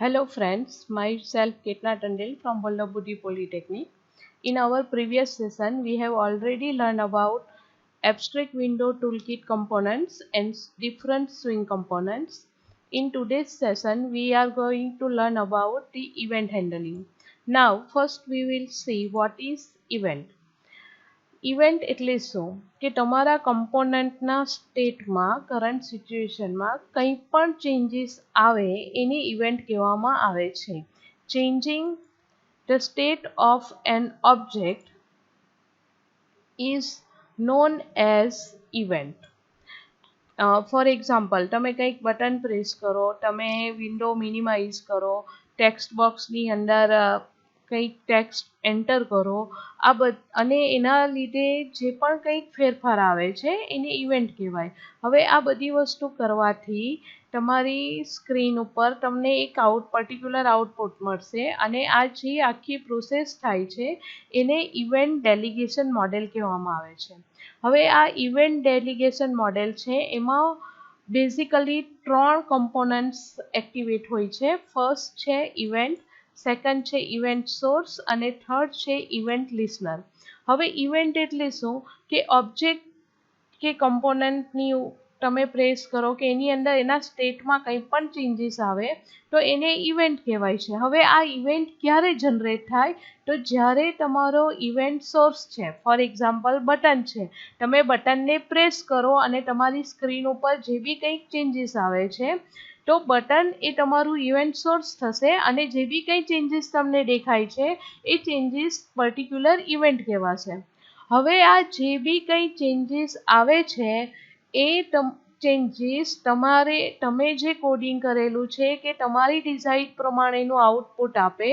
Hello friends, myself Ketna Tandil from Vallabhbudhi Polytechnic. In our previous session, we have already learned about abstract window toolkit components and different swing components. In today's session, we are going to learn about the event handling. Now, first we will see what is event. Event એટલે શું કે તમારા કમ્પોનન્ટના સ્ટેટમાં current સિચ્યુએશનમાં કંઈ પણ changes આવે એને event કહેવામાં આવે છે. Changing the state of N object is known as event. For example, તમે કંઈક બટન પ્રેસ કરો, તમે વિન્ડો મિનિમાઇઝ કરો, ટેક્સ્ટ બોક્સની અંદર કંઈક ટેક્સ્ટ એન્ટર કરો, અને એના લીધે જે પણ કંઈક ફેરફાર આવે છે એને ઇવેન્ટ કહેવાય. હવે આ બધી વસ્તુ કરવાથી તમારી સ્ક્રીન ઉપર તમને એક પર્ટિક્યુલર આઉટપુટ મળશે અને આ જે આખી પ્રોસેસ થાય છે એને ઇવેન્ટ ડેલિગેશન મોડેલ કહેવામાં આવે છે. હવે આ ઇવેન્ટ ડેલિગેશન મોડેલ છે એમાં બેઝિકલી 3 કમ્પોનન્ટ્સ એક્ટિવેટ હોય છે. ફર્સ્ટ છે ઇવેન્ટ, સેકન્ડ છે ઇવેન્ટ સોર્સ અને થર્ડ છે ઇવેન્ટ લિસનર. હવે ઇવેન્ટ એટલે શું કે ઓબ્જેક્ટ કે કમ્પોનન્ટની તમે પ્રેસ કરો કે એની અંદર એના સ્ટેટમાં કંઈ પણ ચેન્જીસ આવે તો એને ઇવેન્ટ કહેવાય છે. હવે આ ઇવેન્ટ ક્યારે જનરેટ થાય તો જ્યારે તમારો ઇવેન્ટ સોર્સ છે, ફોર એક્ઝામ્પલ બટન છે, તમે બટનને પ્રેસ કરો અને તમારી સ્ક્રીન ઉપર જે બી કંઈક ચેન્જીસ આવે છે તો બટન એ તમારું ઇવેન્ટ સોર્સ થશે અને જે બી કંઈ ચેન્જીસ તમને દેખાય છે એ ચેન્જીસ પર્ટિક્યુલર ઇવેન્ટ કહેવાશે. હવે આ જે બી કંઈ ચેન્જીસ આવે છે એ ચેન્જીસ તમે જે કોડિંગ કરેલું છે કે તમારી ડિઝાઇન પ્રમાણેનું આઉટપુટ આપે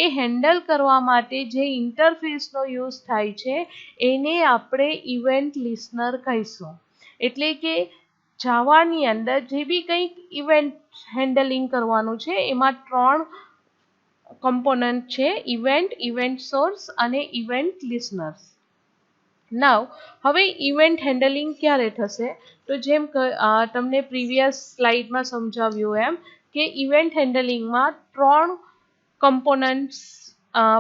એ હેન્ડલ કરવા માટે જે ઇન્ટરફેસનો યુઝ થાય છે એને આપણે ઇવેન્ટ લિસનર કહીશું. એટલે કે જાવાની અંદર જે બી કંઈક ઇવેન્ટ હેન્ડલિંગ કરવાનું છે એમાં 3 કમ્પોનન્ટ છે: ઇવેન્ટ, ઇવેન્ટ સોર્સ અને ઇવેન્ટ લિસનર્સ. નાવ હવે ઇવેન્ટ હેન્ડલિંગ ક્યારે થશે તો જેમ તમને પ્રીવિયસ સ્લાઇડમાં સમજાવ્યું એમ કે ઇવેન્ટ હેન્ડલિંગમાં 3 કમ્પોનન્ટ્સ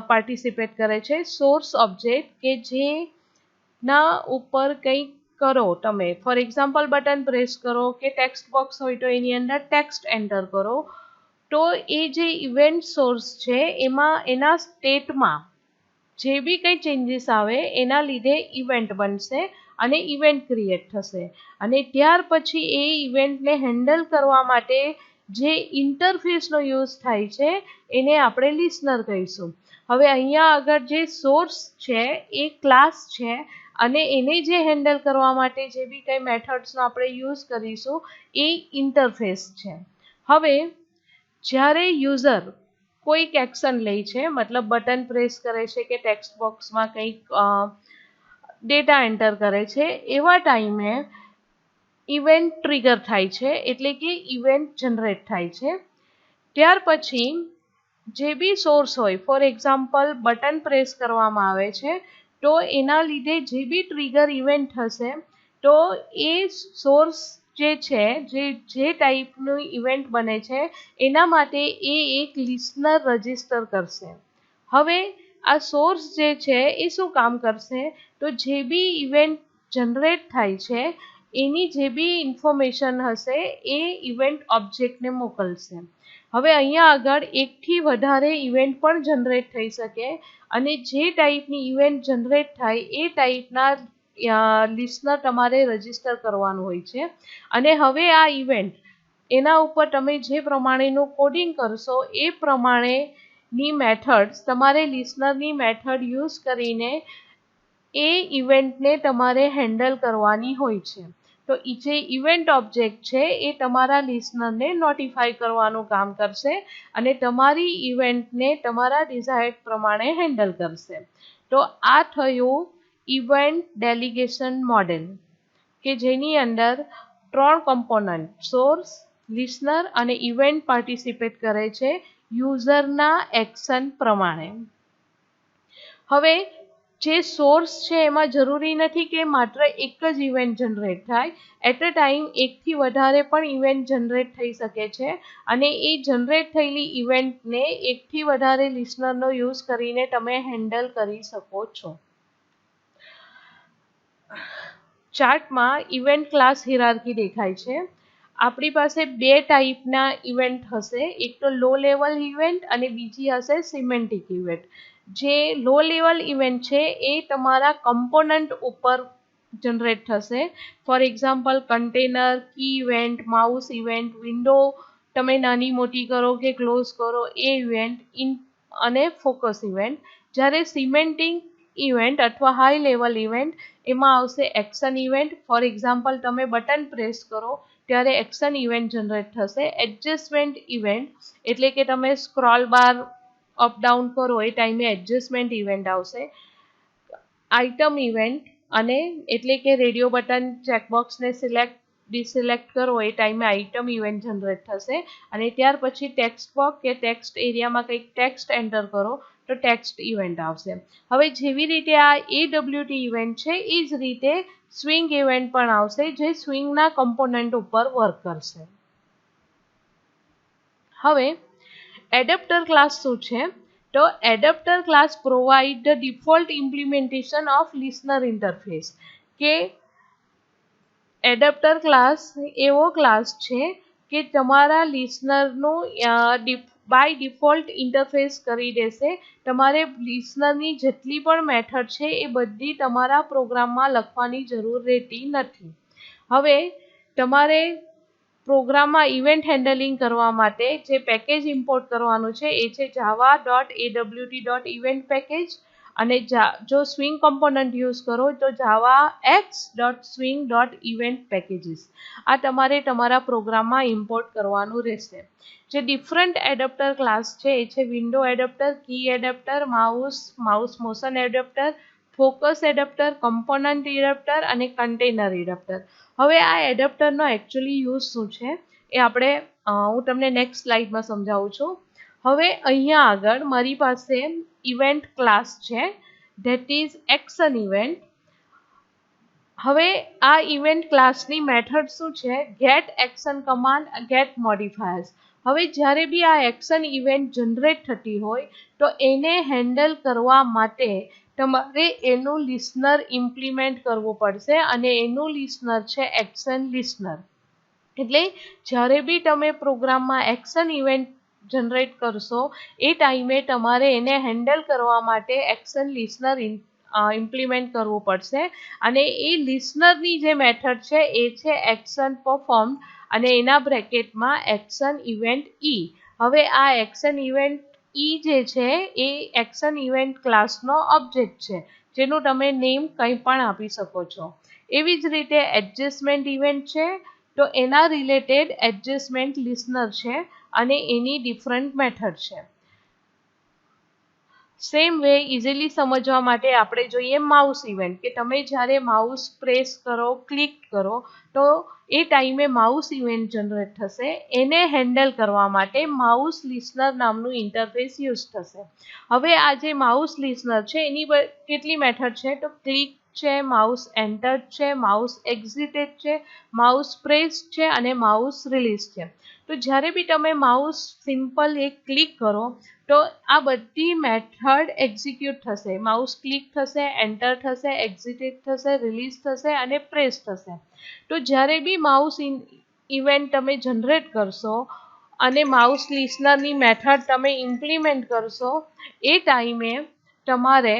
પાર્ટિસિપેટ કરે છે. સોર્સ ઓબ્જેક્ટ કે જેના ઉપર કંઈક કરો, તમે ફોર એક્ઝામ્પલ બટન પ્રેસ કરો કે ટેક્સ્ટ બોક્સ હોય તો એની અંદર ટેક્સ્ટ એન્ટર કરો, તો એ જે ઇવેન્ટ સોર્સ છે એમાં એના સ્ટેટમાં જે બી કંઈ ચેન્જીસ આવે એના લીધે ઇવેન્ટ બનશે અને ઇવેન્ટ ક્રિએટ થશે. અને ત્યાર પછી એ ઇવેન્ટને હેન્ડલ કરવા માટે જે ઇન્ટરફેસનો યુઝ થાય છે એને આપણે લિસનર કહીશું. હવે અહીંયા આગળ જે સોર્સ છે એ ક્લાસ છે અને એને જે હેન્ડલ કરવા માટે જે બી કંઈ મેથડ્સનો આપણે યુઝ કરીશું એ ઇન્ટરફેસ છે. હવે જ્યારે યુઝર કોઈક એક્શન લે છે, મતલબ બટન પ્રેસ કરે છે કે ટેક્સ્ટ બોક્સમાં કંઈક ડેટા એન્ટર કરે છે, એવા ટાઈમે ઇવેન્ટ ટ્રિગર થાય છે, એટલે કે ઇવેન્ટ જનરેટ થાય છે. ત્યાર પછી જે બી સોર્સ હોય, ફોર એક્ઝામ્પલ બટન પ્રેસ કરવામાં આવે છે તો એના લીધે જે બી ટ્રિગર ઇવેન્ટ થશે તો એ સોર્સ જે છે, જે ટાઈપનું ઇવેન્ટ બને છે એના માટે એ એક લિસનર રજિસ્ટર કરશે. હવે આ સોર્સ જે છે એ શું કામ કરશે તો જે બી ઇવેન્ટ જનરેટ થાય છે એની જે બી ઇન્ફોર્મેશન હશે એ ઇવેન્ટ ઓબ્જેક્ટને મોકલશે. હવે અહીંયા આગળ એકથી વધારે ઇવેન્ટ પણ જનરેટ થઈ શકે અને જે ટાઈપની ઇવેન્ટ જનરેટ થાય એ ટાઈપના લિસનર તમારે રજિસ્ટર કરવાનું હોય છે. અને હવે આ ઇવેન્ટ એના ઉપર તમે જે પ્રમાણેનું કોડિંગ કરશો એ પ્રમાણેની મેથડ્સ તમારે લિસનરની મેથડ યુઝ કરીને એ ઇવેન્ટને તમારે હેન્ડલ કરવાની હોય છે. તો જે ઇવેન્ટ ઓબ્જેક્ટ છે એ તમારા લિસનરને નોટિફાય કરવાનું કામ કરશે અને તમારી ઇવેન્ટને તમારા ડિઝાયર્ડ પ્રમાણે હેન્ડલ કરશે. તો આ થયું ઇવેન્ટ ડેલિગેશન મોડેલ કે જેની અંદર 3 કમ્પોનન્ટ સોર્સ, લિસનર અને ઇવેન્ટ પાર્ટિસિપેટ કરે છે યુઝરના એક્શન પ્રમાણે. હવે જે સોર્સ છે એમાં જરૂરી નથી કે માત્ર એક જ ઇવેન્ટ જનરેટ થાય. એટ અ ટાઈમ એકથી વધારે પણ ઇવેન્ટ જનરેટ થઈ શકે છે અને એ જનરેટ થયેલી ઇવેન્ટને એકથી વધારે લિસનરનો યુઝ કરીને તમે હેન્ડલ કરી શકો છો. ચાર્ટમાં ઇવેન્ટ ક્લાસ હાયરાર્કી દેખાય છે. આપણી પાસે બે ટાઈપના ઇવેન્ટ હશે, એક તો લો લેવલ ઇવેન્ટ અને બીજી હશે સિમેન્ટિક ઇવેન્ટ. જે લો લેવલ ઇવેન્ટ છે એ તમારા કમ્પોનન્ટ ઉપર જનરેટ થશે. For example container, key event, mouse event, window તમે નાની મોટી કરો કે ક્લોઝ કરો એ ઇવેન્ટ અને ફોકસ ઇવેન્ટ. જ્યારે સિમેન્ટિક ઇવેન્ટ અથવા હાઈ લેવલ ઇવેન્ટ એમાં આવશે એક્શન ઇવેન્ટ. ફોર એક્ઝામ્પલ તમે બટન પ્રેસ કરો ત્યારે એક્શન ઇવેન્ટ જનરેટ થશે. એડજસ્ટમેન્ટ ઇવેન્ટ એટલે કે તમે સ્ક્રોલ બાર અપ ડાઉન કરો એ ટાઈમે એડજસ્ટમેન્ટ ઇવેન્ટ આવશે. આઇટમ ઇવેન્ટ અને એટલે કે રેડિયો બટન ચેકબોક્સને સિલેક્ટ ડિસિલેક્ટ કરો એ ટાઈમે આઇટમ ઇવેન્ટ જનરેટ થશે. અને ત્યાર પછી ટેક્સ્ટ બોક્સ કે ટેક્સ્ટ એરિયામાં કંઈક ટેક્સ્ટ એન્ટર કરો તો ટેક્સ્ટ ઇવેન્ટ આવશે. હવે જેવી રીતે આ AWT ઇવેન્ટ છે એ જ રીતે સ્વિંગ ઇવેન્ટ પણ આવશે જે સ્વિંગના કમ્પોનન્ટ ઉપર વર્ક કરશે. હવે એડેપ્ટર ક્લાસ શું છે? તો adapter class provide the default implementation of listener interface. કે એડેપ્ટર ક્લાસ એવો ક્લાસ છે કે તમારા લિસનરનું બાય ડિફોલ્ટ ઇન્ટરફેસ કરી દેશે. તમારે લિસનરની જેટલી પણ મેથડ છે એ બધી તમારા પ્રોગ્રામમાં લખવાની જરૂર રહેતી નથી. હવે તમારે પ્રોગ્રામમાં ઇવેન્ટ હેન્ડલિંગ કરવા માટે જે પેકેજ ઇમ્પોર્ટ કરવાનું છે એ છે java.awt.event પેકેજ. અને જો સ્વિંગ કમ્પોનન્ટ યુઝ કરો તો javax.swing.event પેકેજીસ. આ તમારે તમારા પ્રોગ્રામમાં ઇમ્પોર્ટ કરવાનું રહેશે. જે ડિફરન્ટ એડેપ્ટર ક્લાસ છે એ છે window adapter, key adapter, mouse motion adapter, focus adapter, component adapter અને કન્ટેનર એડેપ્ટર. હવે આ એડેપ્ટરનો એકચ્યુઅલી યુઝ શું છે એ હું તમને નેક્સ્ટ સ્લાઇડમાં સમજાવું છું. હવે અહીંયા આગળ મારી પાસે ઇવેન્ટ ક્લાસ છે ધેટ ઇઝ એક્શન ઇવેન્ટ. હવે આ ઇવેન્ટ ક્લાસની મેથડ શું છે? Get action command, get modifiers. હવે જ્યારે બી આ એક્શન ઇવેન્ટ જનરેટ થતી હોય તો એને હેન્ડલ કરવા માટે તમારે એનું લિસનર ઇમ્પ્લિમેન્ટ કરવું પડશે અને એનું લિસનર છે એક્શન લિસનર. એટલે જ્યારે બી તમે પ્રોગ્રામમાં એક્શન ઇવેન્ટ જનરેટ કરશો એ ટાઈમે તમારે એને હેન્ડલ કરવા માટે એક્શન લિસનર ઇમ્પ્લિમેન્ટ કરવું પડશે. અને એ લિસનરની જે મેથડ છે એ છે એક્શન પરફોર્મ અને એના બ્રેકેટમાં એક્શન ઇવેન્ટ ઈ. હવે આ એક્શન ઇવેન્ટ ઈ જે છે એ એક્શન ઇવેન્ટ ક્લાસનો ઓબ્જેક્ટ છે જેનું તમે નેમ કંઈ પણ આપી શકો છો. એવી જ રીતે એડજસ્ટમેન્ટ ઇવેન્ટ છે તો એના રિલેટેડ એડજસ્ટમેન્ટ લિસનર છે અને એની ડિફરન્ટ મેથડ છે. સેમ વે ઇઝીલી સમજવા માટે આપણે જોઈએ માઉસ ઇવેન્ટ. કે તમે જ્યારે માઉસ પ્રેસ કરો, ક્લિક કરો તો એ ટાઈમે માઉસ ઇવેન્ટ જનરેટ થશે. એને હેન્ડલ કરવા માટે માઉસ લિસનર નામનું ઇન્ટરફેસ યુઝ થશે. હવે આ જે માઉસ લિસનર છે એની કેટલી મેથડ છે? તો ક્લિક છે, માઉસ એન્ટર છે, માઉસ એક્ઝિટેડ છે, માઉસ પ્રેસ છે અને માઉસ રિલીઝ છે. તો જ્યારે બી તમે માઉસ સિમ્પલ એક ક્લિક કરો તો આ બધી મેથડ એક્ઝિક્યુટ થશે. માઉસ ક્લિક થશે, એન્ટર થશે, એક્ઝિટેડ થશે, રિલીઝ થશે અને પ્રેસ થશે. તો જ્યારે બી માઉસ ઇવેન્ટ તમે જનરેટ કરશો અને માઉસ લિસનરની મેથડ તમે ઇમ્પ્લિમેન્ટ કરશો એ ટાઈમે તમારે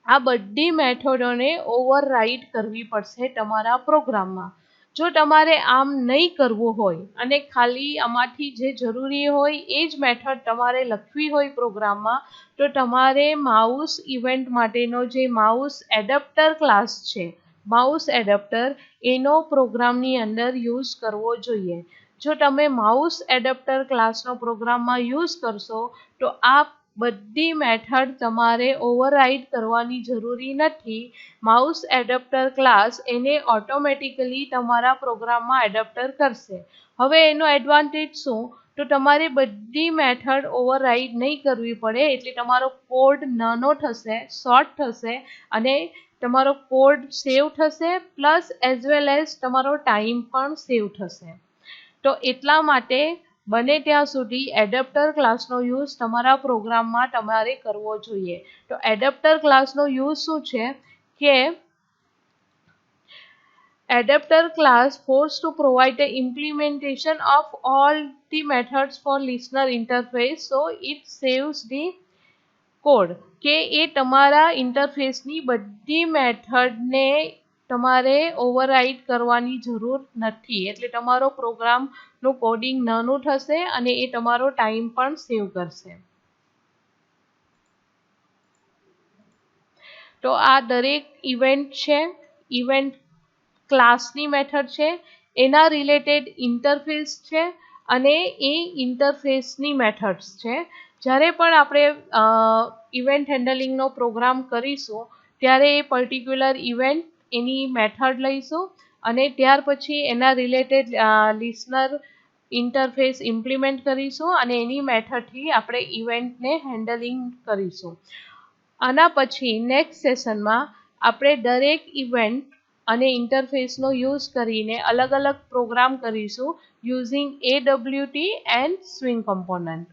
આ બધી મેથડોને ઓવરરાઇડ કરવી પડશે તમારા પ્રોગ્રામમાં. જો તમારે આમ નહીં કરવું હોય અને ખાલી આમાંથી જે જરૂરી હોય એ જ મેથડ તમારે લખવી હોય પ્રોગ્રામમાં તો તમારે માઉસ ઇવેન્ટ માટેનો જે માઉસ એડેપ્ટર ક્લાસ છે, માઉસ એડેપ્ટર, એનો પ્રોગ્રામની અંદર યુઝ કરવો જોઈએ. જો તમે માઉસ એડેપ્ટર ક્લાસનો પ્રોગ્રામમાં યુઝ કરશો તો આ બધી મેથડ તમારે ઓવરરાઇડ કરવાની જરૂરી નથી. માઉસ એડેપ્ટર ક્લાસ એને ઓટોમેટિકલી તમારા પ્રોગ્રામમાં એડેપ્ટર કરશે. હવે એનો એડવાન્ટેજ શું? તો તમારે બધી મેથડ ઓવરરાઈડ નહીં કરવી પડે, એટલે તમારો કોડ નાનો થશે, શોર્ટ થશે અને તમારો કોડ સેવ થશે, પ્લસ એઝ વેલ એઝ તમારો ટાઈમ પણ સેવ થશે. તો એટલા માટે બને ત્યાં સુધી એડેપ્ટર ક્લાસનો યુઝ તમારા પ્રોગ્રામમાં તમારે કરવો જોઈએ. તો એડેપ્ટર ક્લાસનો યુઝ શું છે કે adapter class forced to provide the implementation of all the methods for listener interface, so it saves the code. કે એ તમારા ઇન્ટરફેસની બધી મેથડને તમારે ઓવરરાઇડ કરવાની જરૂર નથી, એટલે તમારો પ્રોગ્રામનું કોડિંગ નાનું થશે અને એ તમારો ટાઈમ પણ સેવ કરશે. તો આ દરેક ઇવેન્ટ છે, ઇવેન્ટ ક્લાસની મેથડ છે, એના રિલેટેડ ઇન્ટરફેસ છે અને એ ઇન્ટરફેસની મેથડ્સ છે. જ્યારે પણ આપણે ઇવેન્ટ હેન્ડલિંગનો પ્રોગ્રામ કરીશું ત્યારે એ પર્ટિક્યુલર ઇવેન્ટ એની મેથડ લઈશું અને ત્યાર પછી એના રિલેટેડ લિસનર ઇન્ટરફેસ ઇમ્પ્લિમેન્ટ કરીશું અને એની મેથડથી આપણે ઇવેન્ટને હેન્ડલિંગ કરીશું. આના પછી નેક્સ્ટ સેશનમાં આપણે દરેક ઇવેન્ટ અને ઇન્ટરફેસનો યુઝ કરીને અલગ અલગ પ્રોગ્રામ કરીશું using AWT and swing component.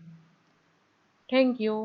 Thank you.